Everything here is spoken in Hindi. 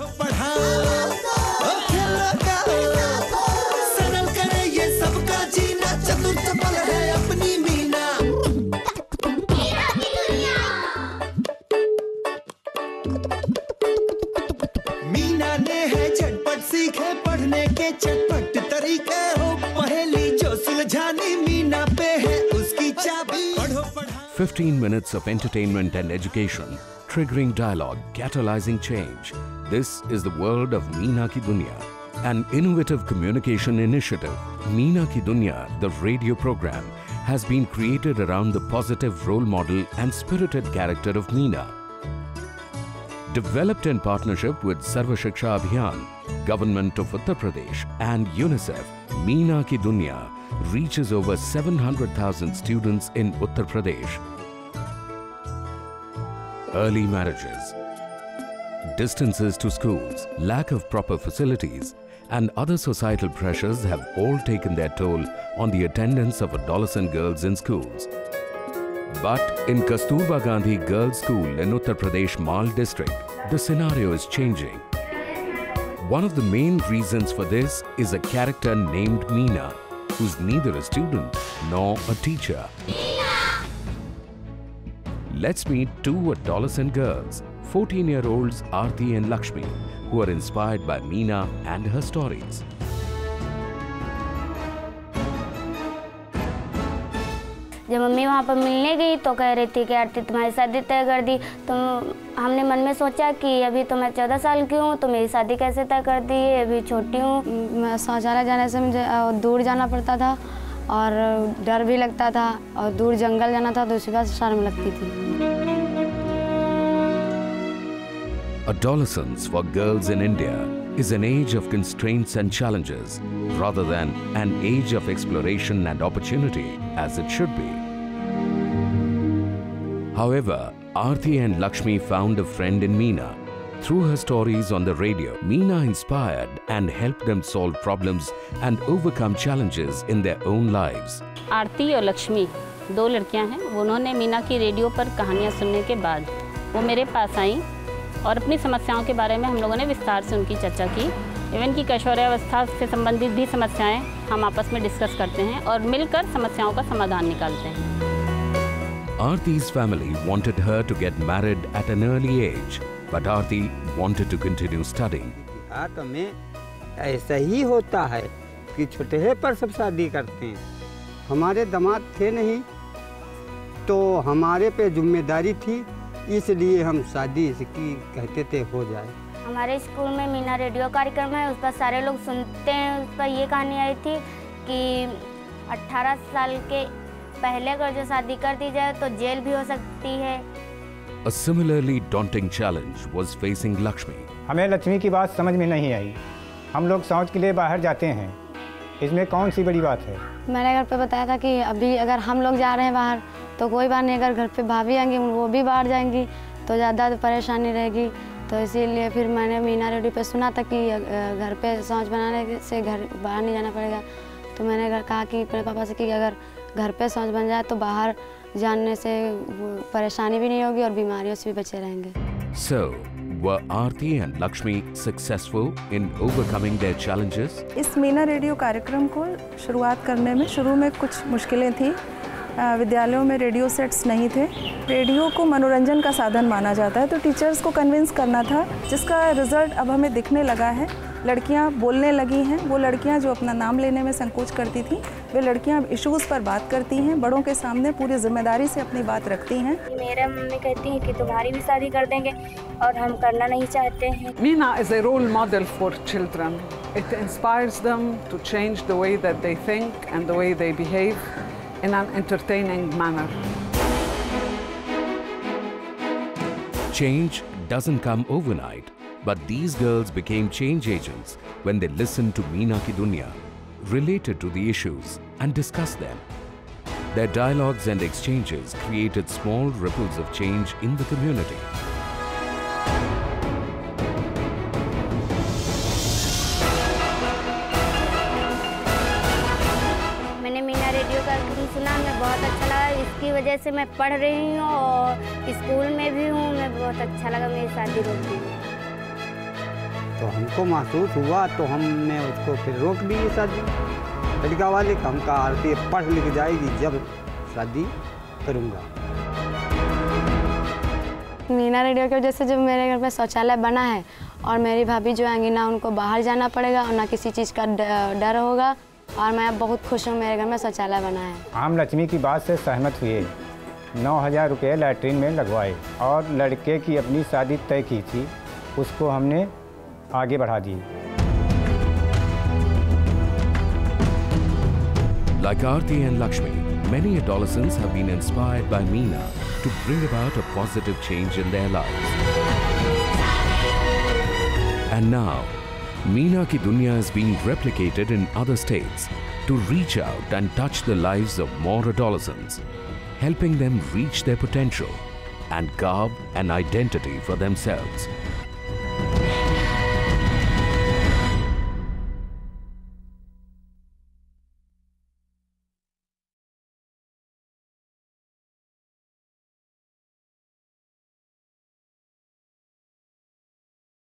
पढ़ो पढ़ाओ, खेलो गाओ, सरल करे ये सबका जीना, चतुर चपल है अपनी मीना। मीना की दुनिया। मीना ने है झटपट सीखे पढ़ने के चटपट तरीके, हो पहेली जो सुलझानी मीना पे है उसकी चाबी। पढ़ो पढ़ाओ। 15 minutes of entertainment and education, triggering dialogue, catalyzing change. This is the world of Meena Ki Dunya, an innovative communication initiative. Meena Ki Dunya, the radio program, has been created around the positive role model and spirited character of Meena. Developed in partnership with Sarva Shiksha Abhiyan, Government of Uttar Pradesh and UNICEF, Meena Ki Dunya reaches over 700,000 students in Uttar Pradesh. Early marriages, distances to schools, lack of proper facilities, and other societal pressures have all taken their toll on the attendance of adolescent girls in schools. But in Kasturba Gandhi Girls' School in Uttar Pradesh Mal district, the scenario is changing. One of the main reasons for this is a character named Meena, who's neither a student nor a teacher. Let's meet two adolescent girls, 14-year-olds Aarti and Lakshmi, who are inspired by Meena and her stories. जब मम्मी वहाँ पर मिलने गई तो कह रही थी कि आरती तुम्हारी शादी तय कर दी। तो हमने मन में सोचा कि अभी तो मैं 14 साल की हूँ, तो मेरी शादी कैसे तय कर दी है, अभी छोटी हूँ। शौचालय जाने से मुझे दूर जाना पड़ता था और डर भी लगता था, और दूर जंगल जाना था तो उसी बात से शर्म लगती थी। Adolescence for girls in India is an age of constraints and challenges, rather than an age of exploration and opportunity as it should be. However, Aarti and Lakshmi found a friend in Meena. Through her stories on the radio, Meena inspired and helped them solve problems and overcome challenges in their own lives. आरती और लक्ष्मी दो लड़कियां हैं। उन्होंने मीना की रेडियो पर कहानियां सुनने के बाद वो मेरे पास आईं और अपनी समस्याओं के बारे में हम लोगों ने विस्तार से उनकी चर्चा की। इवन की किशोरावस्था से संबंधित भी समस्याएं हम आपस में डिस्कस करते हैं और मिलकर समस्याओं का समाधान निकालते हैं। Aarti's family wanted her to get married at an early age, but Aarti wanted to continue studying. तो में ऐसा ही होता है कि छोटे पर सब शादी करते हैं। हमारे दामाद थे नहीं, तो हमारे पे जिम्मेदारी थी, इसलिए हम शादी इसकी कहते थे हो जाए। हमारे स्कूल में मीना रेडियो कार्यक्रम है, उस पर सारे लोग सुनते हैं। उस पर ये कहानी आई थी कि 18 साल के पहले अगर जो शादी कर दी जाए तो जेल भी हो सकती है। A similarly daunting challenge was facing Lakshmi. हमें लक्ष्मी की बात समझ में नहीं आई। हम लोग शौच के लिए बाहर जाते हैं, इसमें कौन सी बड़ी बात है। मैंने घर पे बताया था कि अभी अगर हम लोग जा रहे हैं बाहर तो कोई बात नहीं, अगर घर पे भाभी आएंगी वो भी बाहर जाएंगी तो ज़्यादा परेशानी रहेगी। तो इसीलिए फिर मैंने मीना रेडियो पे सुना था कि घर पे शौच बनाने से घर बाहर नहीं जाना पड़ेगा। तो मैंने कहा कि अपने पापा से कि अगर घर पे शौच बन जाए तो बाहर जाने से परेशानी भी नहीं होगी और बीमारियों से भी बचे रहेंगे। So, were Aarti and Lakshmi successful in overcoming their challenges? इस मीना रेडियो कार्यक्रम को शुरुआत करने में शुरू में कुछ मुश्किलें थी। विद्यालयों में रेडियो सेट्स नहीं थे। रेडियो को मनोरंजन का साधन माना जाता है, तो टीचर्स को कन्विंस करना था, जिसका रिजल्ट अब हमें दिखने लगा है। लड़कियां बोलने लगी हैं। वो लड़कियां जो अपना नाम लेने में संकोच करती थी, वे लड़कियां इश्यूज़ पर बात करती हैं, बड़ों के सामने पूरी जिम्मेदारी से अपनी बात रखती हैं। मेरे मम्मी कहती हैं कि तुम्हारी भी शादी कर देंगे और हम करना नहीं चाहते हैं। Meena is a role model for children. It inspires them to change the way that they think and the way they behave in an entertaining manner. Change doesn't come overnight, but these girls became change agents when they listened to Meena Ki Dunya, related to the issues and discussed them. Their dialogues and exchanges created small ripples of change in the community. मैंने मीना रेडियो का सुना, मैं बहुत अच्छा लगा। इसकी वजह से मैं पढ़ रही हूँ और स्कूल में भी हूँ। मैं बहुत अच्छा लगा, मेरी शादी होती है। तो हमको महसूस हुआ तो हमने उसको फिर रोक दी शादी। लड़का वाले का हम कहा आरती पढ़ लिख जाएगी जब शादी करूँगा। मीना रेडियो की वजह से जब मेरे घर में शौचालय बना है और मेरी भाभी जो आएंगी ना उनको बाहर जाना पड़ेगा और ना किसी चीज़ का डर होगा और मैं बहुत खुश हूँ मेरे घर में शौचालय बना है। आम लक्ष्मी की बात से सहमत हुए, 9,000 रुपये लैट्रिन में लगवाए और लड़के की अपनी शादी तय की थी उसको हमने आगे बढ़ा दी। Like Aarti and Lakshmi, many adolescents have been inspired by Meena to bring about a positive change in their lives. And now, Meena ki Dunya is being replicated in other states to reach out and touch the lives of more adolescents, helping them reach their potential and carve an identity for themselves.